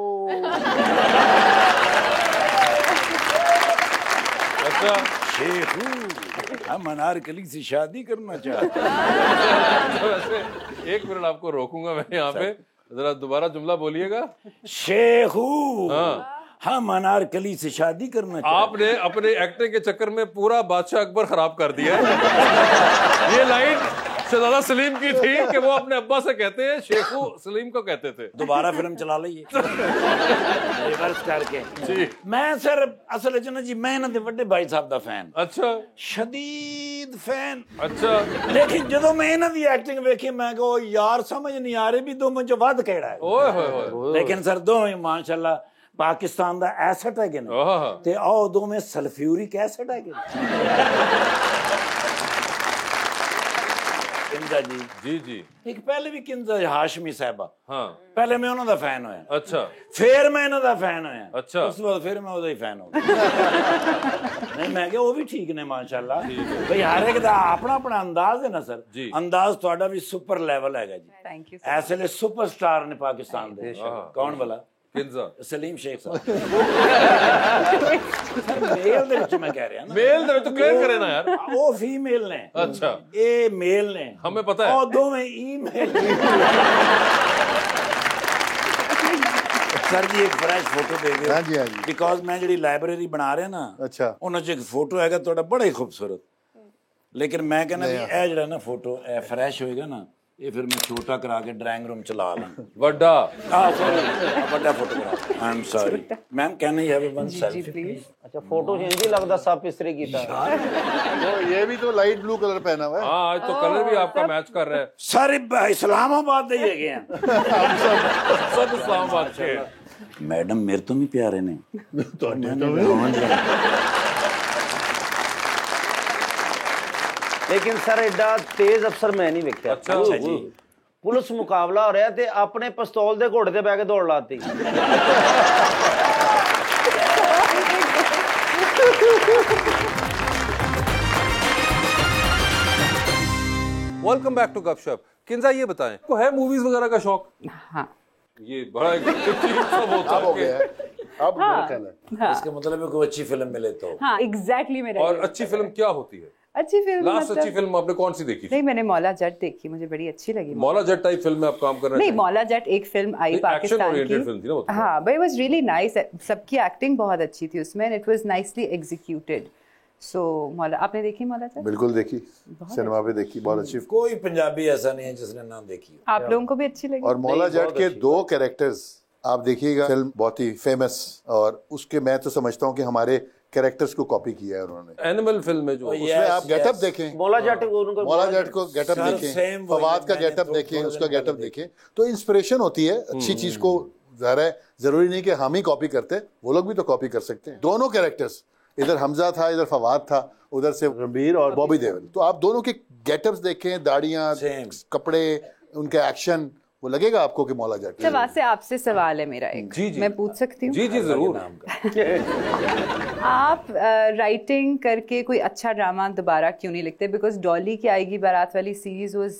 अच्छा शेख हम अनारकली से शादी करना चाहते हैं। एक मिनट आपको रोकूंगा मैं यहाँ पे, जरा दोबारा जुमला बोलिएगा। शेखू हम अनारकली से शादी करना चाहते हैं। आपने अपने एक्टिंग के चक्कर में पूरा बादशाह अकबर खराब कर दिया है। ये लाइन शहजादा सलीम की थी कि वो अपने अब्बा से कहते हैं, शेखू सलीम को कहते थे। दोबारा फिल्म चला ली रिवर्स करके जी। मैं सर असल च ना जी मैं इन्हां दे वड्डे भाई साहब दा फैन। अच्छा शदीद फैन। अच्छा लेकिन जदों मैं इन्हां दी एक्टिंग वेखी मैं कहो यार समझ नहीं आ रही भी दोवें चों वध किहड़ा है। ओए होए लेकिन सर दोवें माशाअल्लाह पाकिस्तान दा एसेट है ते आओ दोवें सल्फ्यूरिक एसिड है। किंजा जी जी जी एक पहले भी किंजा हाशमी साहबा। हाँ पहले मैं उन्होंने फैन होया। अच्छा फिर मैं इन्हों दा फैन होया। अच्छा उस बाद फिर मैं उदा ही फैन हो गया। नहीं मैं क्या वो भी ठीक ने माशाल्लाह भाई हर एक दा अपना अपना अंदाज है ना सर जी। अंदाज तुहाडा भी सुपर लेवल हैगा जी। थैंक यू ऐसे ले सुपरस्टार ने पाकिस्तान दे। कौन वाला सलीम शेख साहब। सर मेल दे विच मैं कह रहा ना मेल दे विच क्लियर करे ना यार वो फीमेल ने। अच्छा ए मेल ने हमें पता है और दोवें ईमेल सर जी एक फ्रेश फोटो दे दियो। हाँ जी, हाँ जी। बिकॉज मैं जी लाइब्रेरी बना रहे ना, अच्छा उन्होंने जो एक फोटो है थोड़ा बड़ा ही खूबसूरत, लेकिन मैं कहना भी ए जड़ा ना फोटो ए फ्रेश होएगा ना, ये फिर मैं छोटा करा के ड्राइंग रूम चला ला वड्डा सॉरी बड़ा photograph. I am sorry ma'am, can I have one selfie please? अच्छा फोटो चेंज ही लगता सब इस्त्री कीता तो ये भी तो लाइट ब्लू कलर पहना हुआ है। हाँ आज तो कलर भी आपका मैच कर रहा है। सारे इस्लामाबाद दे गए हैं सब इस्लामाबाद के। मैडम मेरे तो नहीं प्यारे ने लेकिन सर एडा तेज अफसर मैं नहीं वेख्या। अच्छा जी पुलिस मुकाबला हो रहा ते अपने पिस्तौल दे घोड़े ते बैठ के दौड़ लाती। वेलकम बैक टू गपशप। किंजा ये बताएं, को है मूवीज वगैरह का शौक? हाँ ये बड़ा एक सब होता अब हो है गया है, अब मेरा कहना है। हाँ इसका मतलब है कोई अच्छी फिल्म मिले तो। हाँ एग्जैक्टली मेरा और ये अच्छी फिल्म क्या होती है? अच्छी फिल्म लास्ट अच्छी मतलब फिल्म आपने कौन सी देखी? नहीं, मैंने मौला जट देखी, मुझे बड़ी अच्छी लगी। मौला जट टाइप फिल्म में आप काम कर रहे नहीं, हैं? मौला जट एक फिल्म आई एक्शन पाकिस्तान ओरिएंटेड की। फिल्म थी ना वो तो। हाँ but it was really nice, सबकी एक्टिंग बहुत अच्छी थी उसमें, इट वाज नाइसली एग्जीक्यूटेड। सो मौला, आपने देखी मौला जट? बिल्कुल देखी, सिनेमा पे देखी, बहुत अच्छी। कोई पंजाबी ऐसा नहीं है जिसने ना देखी हो। आप लोगों को भी अच्छी लगी? और मौला जट के दो कैरेक्टर्स आप देखिएगा, फिल्म बहुत ही फेमस, और उसके मैं तो समझता हूँ कि हमारे कैरेक्टर्स को कॉपी किया है उन्होंने। एनिमल फिल्म में जो उसमें आप गेटअप देखें, मौला जट उनको मौला जट को गेटअप सर, देखें, same वही फवाद का मैंने गेटअप तो देखें, थोड़े उसका दिन गेटअप पहले देखें, तो इंस्पिरेशन होती है अच्छी चीज को। ज़ाहिर है जरूरी नहीं कि हम ही कॉपी करते, वो लोग भी तो कॉपी कर सकते हैं। दोनों कैरेक्टर्स, इधर हमजा था, इधर फवाद था, उधर से रणबीर और बॉबी देओल, तो आप दोनों के गेटअप्स देखें, दाढ़ियां, कपड़े, उनका एक्शन, वो लगेगा आपको कि मौला जट। अच्छा वासे, आपसे सवाल है मेरा एक, जी, जी। मैं पूछ सकती हूँ? जी जी जरूर। आप राइटिंग करके कोई अच्छा ड्रामा दोबारा क्यों नहीं लिखते? बिकॉज डॉली की आएगी बारात वाली series was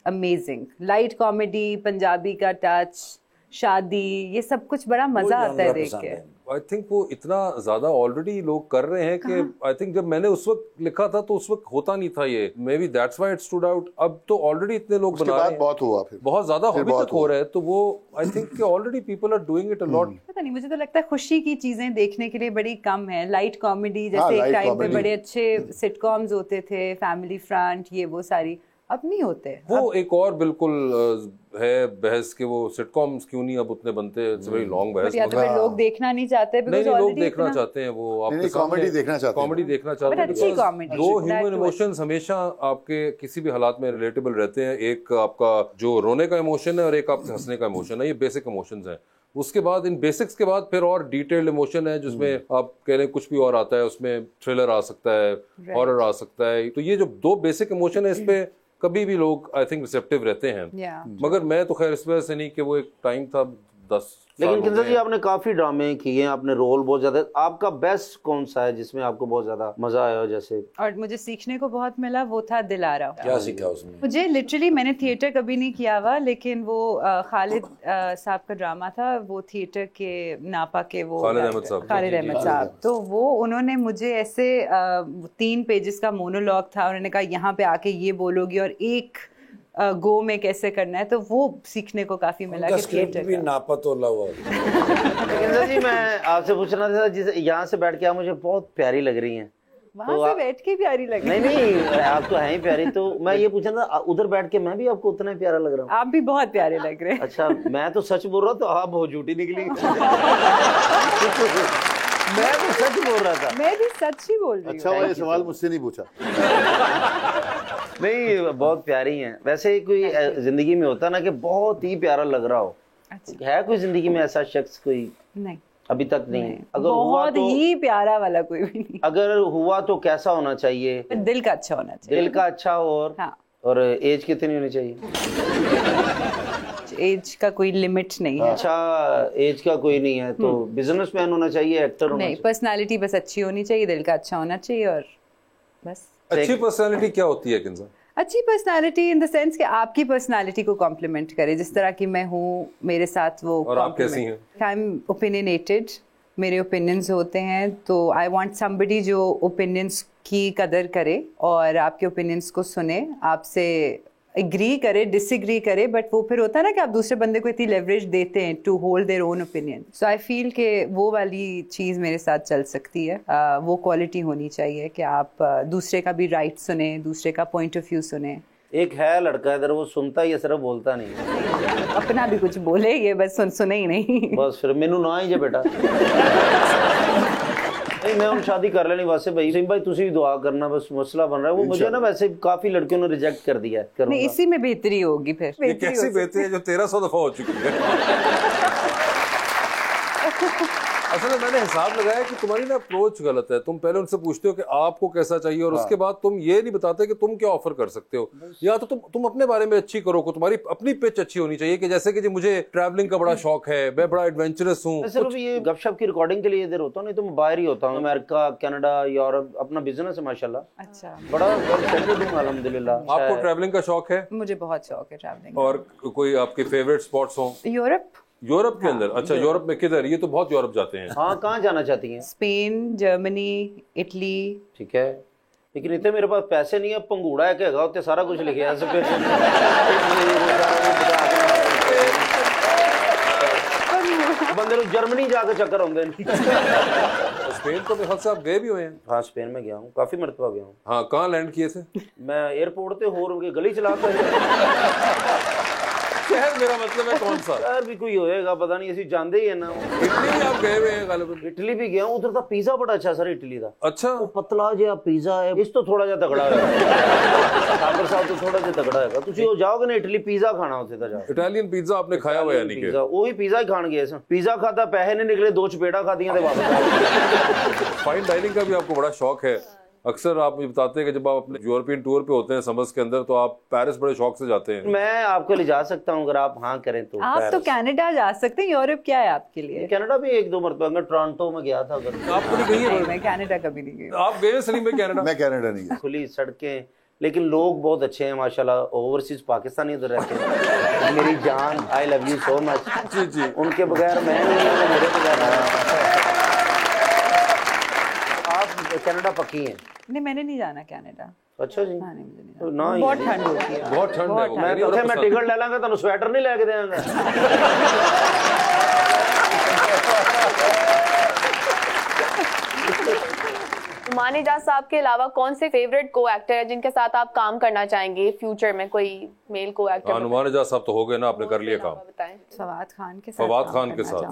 amazing, light comedy, Punjabi का टच, शादी, ये सब कुछ बड़ा मजा आता है देख के। आई थिंक वो इतना ज्यादा ऑलरेडी लोग कर रहे हैं कि आई थिंक जब मैंने उस वक्त लिखा था तो उस वक्त होता नहीं था ये, may be that's why it stood out. अब तो ऑलरेडी इतने लोग बना रहे हैं, बहुत हुआ, फिर बहुत ज्यादा अभी तक हो रहा है, तो वो आई थिंक कि already people are doing it a lot. पता नहीं, मुझे तो लगता है खुशी की चीजें देखने के लिए बड़ी कम है। लाइट कॉमेडी जैसे एक टाइम पे बड़े अच्छे सिटकॉम्स होते थे, फैमिली फ्रंट, ये वो सारी, अब नहीं होते। वो एक और बिल्कुल है बहस के वो सिटकॉम्स क्यों नहीं अब उतने बनते, इट्स वेरी लॉन्ग बहस। या तो फिर लोग देखना नहीं चाहते, नहीं लोग देखना चाहते हैं, वो आपके कॉमेडी देखना चाहते हैं, कॉमेडी देखना चाहते हैं, अच्छी कॉमेडी। दो ह्यूमन इमोशंस हमेशा आपके किसी भी हालात में रिलेटेबल रहते हैं, एक आपका जो रोने का इमोशन है और एक आपके हंसने का इमोशन है, ये बेसिक इमोशंस हैं। उसके बाद इन बेसिक्स के बाद फिर और डिटेल्ड इमोशन है जिसमें आप कह रहे हैं कुछ भी और आता है, उसमें थ्रिलर आ सकता है, हॉरर आ सकता है, तो ये जो दो बेसिक इमोशन है इस पे कभी भी लोग आई थिंक रिसेप्टिव रहते हैं। मगर मैं तो खैर इस वजह से नहीं कि वो एक टाइम था 10 लेकिन किंजा जी आपने काफी ड्रामे किए हैं, आपने रोल बहुत ज्यादा, आपका बेस्ट कौन सा है जिसमें आपको बहुत ज्यादा मजा आया? जैसे और मुझे सीखने को बहुत मिला वो था दिलारा। क्या सीखा उसमें? मुझे लिटरली, मैंने थिएटर कभी नहीं किया हुआ, लेकिन वो खालिद साहब का ड्रामा था, वो थिएटर के नापा के, वो खालिद अहमद साहब, तो वो उन्होंने मुझे ऐसे 3 पेजेस का मोनोलॉग था, उन्होंने कहा यहाँ पे आके ये बोलोगी और एक गो में कैसे करना है, तो वो सीखने को काफी मिला कि थिएटर भी नापा तोला हुआ। किंजा जी मैं आपसे पूछना था, जिस यहाँ से बैठ के आप मुझे बहुत प्यारी लग रही हैं, वहाँ से बैठ के प्यारी लग रही? नहीं आप तो हैं ही प्यारी, तो मैं ये पूछना था उधर बैठ के मैं भी आपको उतना ही प्यारा लग रहा हूँ? आप भी बहुत प्यारे लग रहे हैं। अच्छा मैं तो सच बोल रहा हूँ, तो आप बहुत झूठी निकली। मैं तो सच बोल रहा था। मैं भी सच ही बोल रही हूँ। अच्छा वो ये सवाल मुझसे नहीं पूछा। नहीं बहुत प्यारी हैं। वैसे कोई जिंदगी में होता ना कि बहुत ही प्यारा लग रहा हो, अच्छा। है कोई जिंदगी में ऐसा शख्स? कोई नहीं, अभी तक नहीं। अगर बहुत हुआ तो ही प्यारा वाला कोई भी नहीं। अगर हुआ तो कैसा होना चाहिए? दिल का अच्छा होना चाहिए। दिल का अच्छा और हाँ। और एज कितनी होनी चाहिए? एज का कोई लिमिट नहीं है। अच्छा एज का कोई नहीं है, तो बिजनेसमैन होना चाहिए, एक्टर होना नहीं, पर्सनालिटी बस अच्छी होनी चाहिए, दिल का अच्छा होना चाहिए और बस। अच्छी पर्सनालिटी क्या होती है किंजा? अच्छी पर्सनालिटी इन द सेंस कि आपकी पर्सनालिटी को कॉम्प्लीमेंट करे, जिस तरह की मैं हूँ मेरे साथ वो। और आप कैसी हैं? आई एम ओपिनियनेटेड, मेरे ओपिनियंस होते हैं, तो आई वांट समबडी जो ओपिनियंस की कदर करे और आपके ओपिनियंस को सुने, आपसे एग्री करे, डिसएग्री करे, बट वो फिर होता है ना कि आप दूसरे बंदे को इतनी लेवरेज देते हैं to hold their own opinion. So I feel कि वो वाली चीज़ मेरे साथ चल सकती है. वो क्वालिटी होनी चाहिए कि आप दूसरे का भी राइट सुने, दूसरे का पॉइंट ऑफ व्यू सुने. एक है लड़का इधर, वो सुनता ही है, सिर्फ बोलता नहीं. अपना भी कुछ बोले, ये बस सुने ही नहीं. बस फिर मैनू ना ही जे बेटा. नहीं, मैं उन शादी कर लेनी वैसे भाई. सिंह भाई तुसी भी दुआ करना, बस मसला बन रहा है वो. मुझे ना वैसे काफी लड़कियों ने रिजेक्ट कर दिया है. नहीं, इसी में बेहतरी होगी. फिर ये कैसी बेहतरी है जो 1300 दफा हो चुकी है. असल में मैंने हिसाब लगाया कि तुम्हारी ना अप्रोच गलत है. तुम पहले उनसे पूछते हो कि आपको कैसा चाहिए और उसके बाद तुम ये नहीं बताते कि तुम क्या ऑफर कर सकते हो. या तो तुम अपने बारे में अच्छी करो, तुम्हारी अपनी पिच अच्छी होनी चाहिए कि जैसे कि जी मुझे ट्रैवलिंग का बड़ा शौक है, मैं बड़ा एडवेंचरस हूँ. सिर्फ ये गपशप की रिकॉर्डिंग के लिए इधर होता हूँ, नहीं तो मैं बाहर ही होता हूँ. अमेरिका, कनाडा, यूरोप, अपना बिजनेस है माशाल्लाह. अच्छा, बड़ा सेटल्ड हूँ अल्हम्दुलिल्लाह. आपको ट्रैवलिंग का शौक है? मुझे बहुत शौक है ट्रैवलिंग. और कोई आपके फेवरेट स्पॉट्स हो? यूरोप के अंदर? अच्छा, यूरोप में किधर? ये तो बहुत यूरोप जाते हैं. हाँ, कहाँ जाना चाहती हैं? Spain, Germany, Italy. ठीक है, लेकिन इतने मेरे पास पैसे नहीं है. पंगूड़ा है क्या होते सारा कुछ लिखे है. बंदे लोग जर्मनी जाके चक्कर होंगे. स्पेन तो मेरे ख्याल से आप गए भी हुए हैं. हाँ, स्पेन में गया हूँ, काफी मरतबा गया हूँ. हाँ, कहाँ लैंड किए थे? मैं एयरपोर्ट पे होर गली चलाता. शहर मेरा मतलब है कौन सा? शहर भी कोई होएगा पता नहीं, ऐसी जानते ही है ना. इटली भी आप गए हुए हैं गालिबन? इटली भी गया हूँ. उधर का पिज्जा बड़ा अच्छा सर, इटली का. अच्छा, वो पतला जो पिज्जा है, इस तो थोड़ा जा तगड़ा है. सागर साहब तो थोड़ा जा तगड़ा है. तुसी हो जाओगे ना इटली, पिज्जा खाना होते था. जाओ इटालियन पिज्जा आपने खाया हुआ है? पिज्जा, वही पिज्जा ही खान गए. पिज्जा खाता, पैसे नहीं निकले, 2 चपेड़ा खाती हैं वापस. फाइन डाइनिंग का भी आपको बड़ा शौक है. अक्सर आप ये बताते हैं कि जब आप अपने यूरोपियन टूर पे होते हैं समर्स के अंदर, तो आप पेरिस बड़े शौक से जाते हैं. मैं आपको ले जा सकता हूँ अगर आप हाँ करें तो. आप तो कनाडा जा सकते हैं. यूरोप क्या है आपके लिए? कनाडा भी 1-2 मरतबा. मैं टोरंटो में गया था. अगर आपको नहीं गई है? मैं कनाडा कभी नहीं गई. आप गए सलीम में कनाडा? मैं कनाडा नहीं गया. खुली सड़कें, लेकिन लोग बहुत अच्छे हैं माशाल्लाह. ओवरसीज पाकिस्तानी उधर रहते हैं. मेरी जान, I love you so much. जी जी. उनके बगैर मैं नहीं हूं, मेरे बगैर. आप कनाडा पक्की हैं? नहीं, मैंने नहीं जाना कनाडा. अच्छा जी. हाँ, नहीं, मुझे नहीं तो ना बहुत ठंड होती है. बहुत ठंड है. मैं टिकट ले लांगा, तुहानू स्वेटर नहीं लेके देंगे. नुमान इजाज साहब के अलावा कौन से फेवरेट को एक्टर है जिनके साथ आप काम करना चाहेंगे फ्यूचर में? कोई मेल को एक्टर? नुमान इजाज साहब तो हो गए ना, आपने कर लिया काम. बताएं. फवाद खान के साथ. फवाद खान के साथ.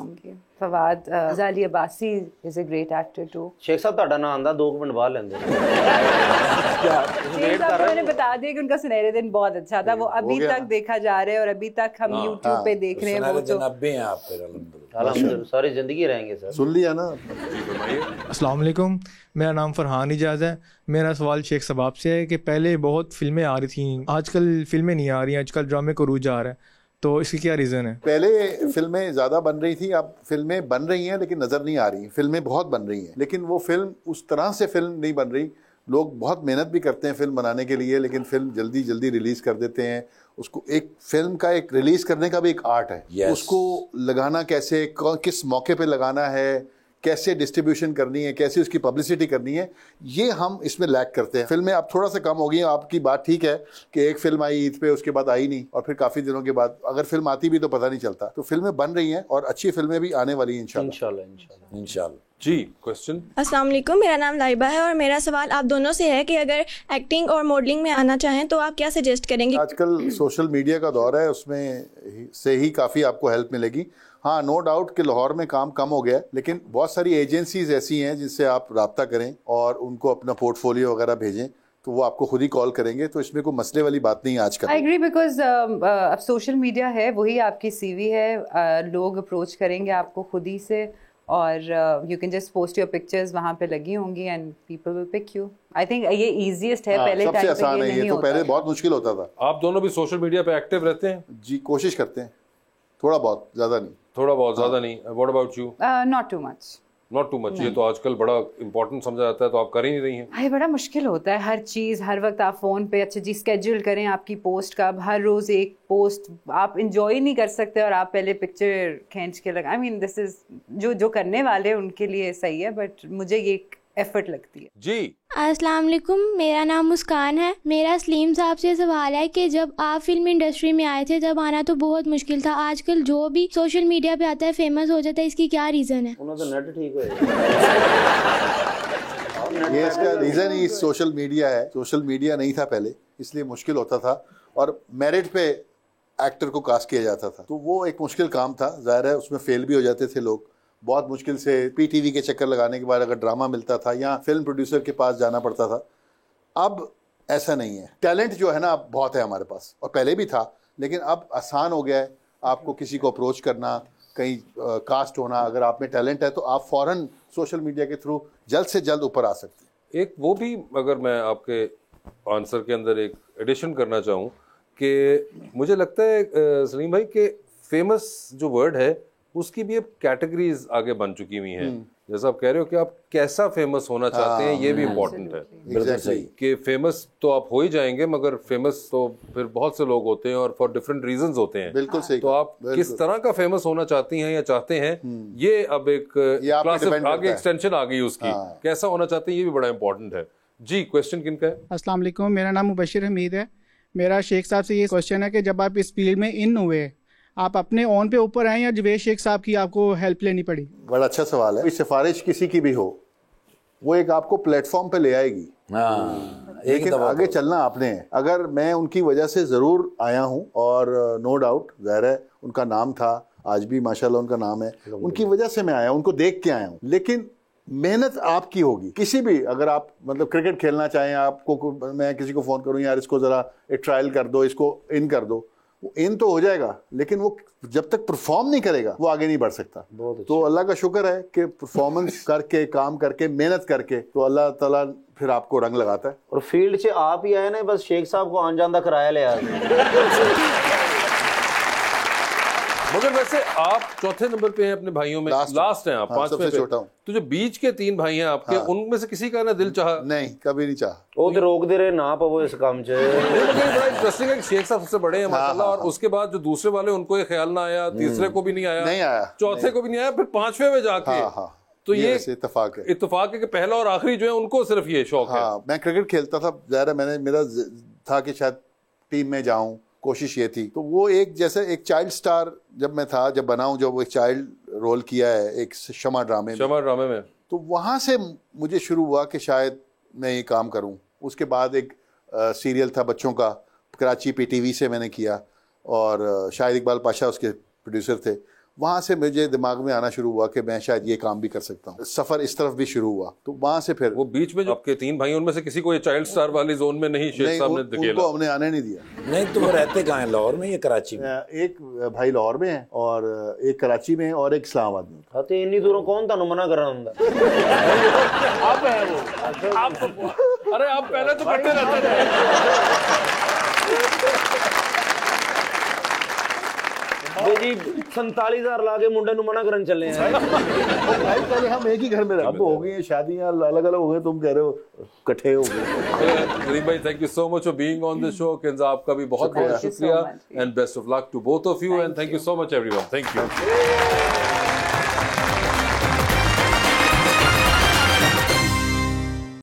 Fawad Jali Abbasi is a great actor too. शेख साहब ਤੁਹਾਡਾ ਨਾਮ ਆਂਦਾ 2 ਮਿੰਟ ਬਾਅਦ ਲੈਂਦੇ. मैंने बता दिया कि उनका सुनहरे दिन बहुत अच्छा था. वो अभी तक देखा जा रहा है और अभी तक हम YouTube पे देख रहे हैं. वो तो अल्हम्दुलिल्लाह सारी जिंदगी रहेंगे सर. सुन लिया ना. अस्सलाम वालेकुम, मेरा नाम फरहान इजाज़ है. मेरा सवाल शेख सबाब से है कि पहले बहुत फिल्में आ रही थी, आजकल फिल्में नहीं आ रही, आजकल ड्रामे को रूज आ रहा है, तो इसकी क्या रीज़न है? पहले फिल्में ज़्यादा बन रही थी, अब फिल्में बन रही हैं लेकिन नज़र नहीं आ रही. फिल्में बहुत बन रही हैं लेकिन वो फिल्म उस तरह से फिल्म नहीं बन रही. लोग बहुत मेहनत भी करते हैं फिल्म बनाने के लिए, लेकिन फिल्म जल्दी जल्दी रिलीज़ कर देते हैं. उसको एक फिल्म का एक रिलीज़ करने का भी एक आर्ट है. उसको लगाना कैसे, किस मौके पे लगाना है, कैसे डिस्ट्रीब्यूशन करनी है, कैसे उसकी पब्लिसिटी करनी है, ये हम इसमें लैक करते हैं. फिल्में अब थोड़ा सा कम हो गई हैं. आपकी बात ठीक है कि एक फिल्म आई ईद पे, उसके बाद आई नहीं, और फिर काफ़ी दिनों के बाद अगर फिल्म आती भी तो पता नहीं चलता. तो फिल्में बन रही हैं और अच्छी फिल्में भी आने वाली हैं इंशाल्लाह. जी. क्वेश्चन. अस्सलाम वालेकुम, मेरा नाम लाइबा है और मेरा सवाल आप दोनों से है कि अगर एक्टिंग और मॉडलिंग में आना चाहें तो आप क्या सजेस्ट करेंगे? आजकल सोशल मीडिया का दौर है, उसमें से ही काफ़ी आपको हेल्प मिलेगी. हाँ, नो डाउट कि लाहौर में काम कम हो गया है, लेकिन बहुत सारी एजेंसीज ऐसी हैं जिनसे आप रब्ता करें और उनको अपना पोर्टफोलियो वगैरह भेजें, तो वो आपको खुद ही कॉल करेंगे. तो इसमें कोई मसले वाली बात नहीं है आजकल. आई एग्री, बिकॉज अब सोशल मीडिया है, वही आपकी सीवी है. लोग अप्रोच करेंगे आपको खुद ही से और you can just post your pictures वहाँ पे लगी होंगी and people will pick you. I think ये इजीएस्ट है. पहले सबसे आसान है ये, तो पहले बहुत मुश्किल होता था. आप दोनों भी सोशल मीडिया पे एक्टिव रहते हैं? जी, कोशिश करते हैं, थोड़ा बहुत, ज़्यादा नहीं. थोड़ा बहुत, ज़्यादा नहीं. What about you? Not too much. Not too much. ये तो आजकल बड़ा इंपॉर्टेंट समझा जाता है, तो आप कर ही नहीं रही हैं. भाई बड़ा मुश्किल होता है हर चीज़, हर वक्त आप फ़ोन पे. अच्छा जी, स्केड्यूल करें आपकी पोस्ट का. अब हर रोज़ एक पोस्ट आप इंजॉय नहीं कर सकते और आप पहले पिक्चर खींच के लगा. आई मीन दिस इज़ जो करने वाले उनके लिए सही है, बट मुझे ये एफर्ट लगती है। जी अस्सलाम वालेकुम, मेरा नाम मुस्कान है। मेरा सलीम साहब से सवाल है कि जब आप फिल्म इंडस्ट्री में आए थे तब आना तो बहुत मुश्किल था, आजकल जो भी सोशल मीडिया पे आता है फेमस हो जाता है, इसकी क्या रीज़न है? उन्होंने तो नेट ठीक ये इसका रीज़न ही सोशल मीडिया है। सोशल मीडिया नहीं था पहले, इसलिए मुश्किल होता था और मेरिट पे एक्टर को कास्ट किया जाता था, तो वो एक मुश्किल काम था। जाहिर है उसमें फेल भी हो जाते थे लोग, बहुत मुश्किल से पीटीवी के चक्कर लगाने के बाद अगर ड्रामा मिलता था या फिल्म प्रोड्यूसर के पास जाना पड़ता था। अब ऐसा नहीं है, टैलेंट जो है ना अब बहुत है हमारे पास, और पहले भी था, लेकिन अब आसान हो गया है आपको किसी को अप्रोच करना, कहीं कास्ट होना। अगर आप में टैलेंट है तो आप फौरन सोशल मीडिया के थ्रू जल्द से जल्द ऊपर आ सकते हैं। एक वो भी अगर मैं आपके आंसर के अंदर एक एडिशन करना चाहूँ कि मुझे लगता है सलीम भाई के फेमस जो वर्ड है उसकी भी अब कैटेगरीज आगे बन चुकी हुई हैं। जैसा आप कह रहे हो कि आप कैसा फेमस होना चाहते हैं, ये भी इम्पोर्टेंट है। बिल्कुल सही कि फेमस तो आप हो ही जाएंगे, मगर फेमस तो फिर बहुत से लोग होते हैं और फॉर डिफरेंट रीजंस होते हैं। बिल्कुल सही। तो आप किस तरह का फेमस होना चाहती हैं या चाहते हैं, ये अब एक क्लास आगे एक्सटेंशन आ गई उसकी। कैसा होना चाहते हैं ये भी बड़ा इंपॉर्टेंट है। जी, क्वेश्चन किनका है? अस्सलाम वालेकुम, मेरा नाम मुबशिर हमीद है। मेरा शेख साहब से ये क्वेश्चन है कि जब आप इस फील्ड में इन हुए, आप अपने ऑन पे ऊपर आए या जवेद शेख साहब की आपको हेल्प लेनी पड़ी? बड़ा अच्छा सवाल है। सिफारिश किसी की भी हो, वो एक आपको प्लेटफॉर्म पे ले आएगी, लेकिन आगे चलना आपने है। अगर मैं उनकी वजह से ज़रूर आया हूँ और नो डाउट ज़ाहिर है उनका नाम था, आज भी माशाल्लाह उनका नाम है, उनकी वजह से मैं आया हूँ, उनको देख के आया हूँ। लेकिन मेहनत आपकी होगी। किसी भी, अगर आप मतलब क्रिकेट खेलना चाहें, आपको मैं किसी को फ़ोन करूँ यार इसको ज़रा एक ट्रायल कर दो, इसको इन कर दो, वो इन तो हो जाएगा, लेकिन वो जब तक परफॉर्म नहीं करेगा वो आगे नहीं बढ़ सकता। तो अल्लाह का शुक्र है कि परफॉर्मेंस करके, काम करके, मेहनत करके, तो अल्लाह ताला फिर आपको रंग लगाता है। और फील्ड से आप ही आए ना, बस शेख साहब को आन जान का किराया ले आए। मगर वैसे आप चौथे नंबर पे हैं अपने भाइयों में, लास्ट हैं आप, पांचवें पे। छोटा हूं। तो जो बीच के तीन भाई हैं आपके, उनमें से किसी का ना दिल चाहा? नहीं, कभी नहीं चाहा। वो तो रोक दे रहे ना पवो इस काम से। बड़ा इंटरेस्टिंग है कि शेख साहब सबसे बड़े हैं माशाल्लाह, और उसके बाद जो दूसरे वाले उनको ये ख्याल ना आया, तीसरे को भी नहीं आया, चौथे को भी नहीं आया, फिर पांचवें में जाके। तो ये इत्तेफाक है। इत्तेफाक है कि पहला और आखिरी जो है उनको सिर्फ ये शौक है। मैं क्रिकेट खेलता था, ज़ाहिर है मेरा था कि शायद टीम में जाऊं, कोशिश ये थी। तो वो एक जैसे एक चाइल्ड स्टार जब मैं था, जब बना हूं, जब वो एक चाइल्ड रोल किया है एक शमा ड्रामे में, तो वहाँ से मुझे शुरू हुआ कि शायद मैं ये काम करूं। उसके बाद एक सीरियल था बच्चों का, कराची पीटीवी से मैंने किया, और शाहिद इकबाल पाशा उसके प्रोड्यूसर थे। वहाँ से मुझे दिमाग में आना शुरू हुआ कि मैं शायद ये काम भी कर सकता हूँ। सफ़र इस तरफ भी शुरू हुआ, तो वहाँ से फिर वो बीच में जो आपके तीन भाई उनमें से किसी को ये चाइल्ड स्टार वाली जोन में नहीं, शेख साहब ने धकेला? उनको हमने आने नहीं दिया। नहीं, तो वो रहते कहाँ हैं, लाहौर में या कराची में? एक भाई लाहौर में है और एक कराची में और एक इस्लामाबाद में। तो इन्नी दूरों कौन था मना कर रहा हूँ? आप है वो, आप अरे आप पहले तो करते रहते थे। जी 47,000 लाके मुंडे नु मना करन चले हैं। पहले हम एक ही घर में रहते, अब हो गई हैं शादियां, अलग अलग हो गए, तुम कह रहे हो इकट्ठे हो गए। गरीब भाई, thank you so much for being on this show. Kinza आपका भी बहुत बहुत शुक्रिया, and best of luck to both of you, and thank you so much everyone. Thank you.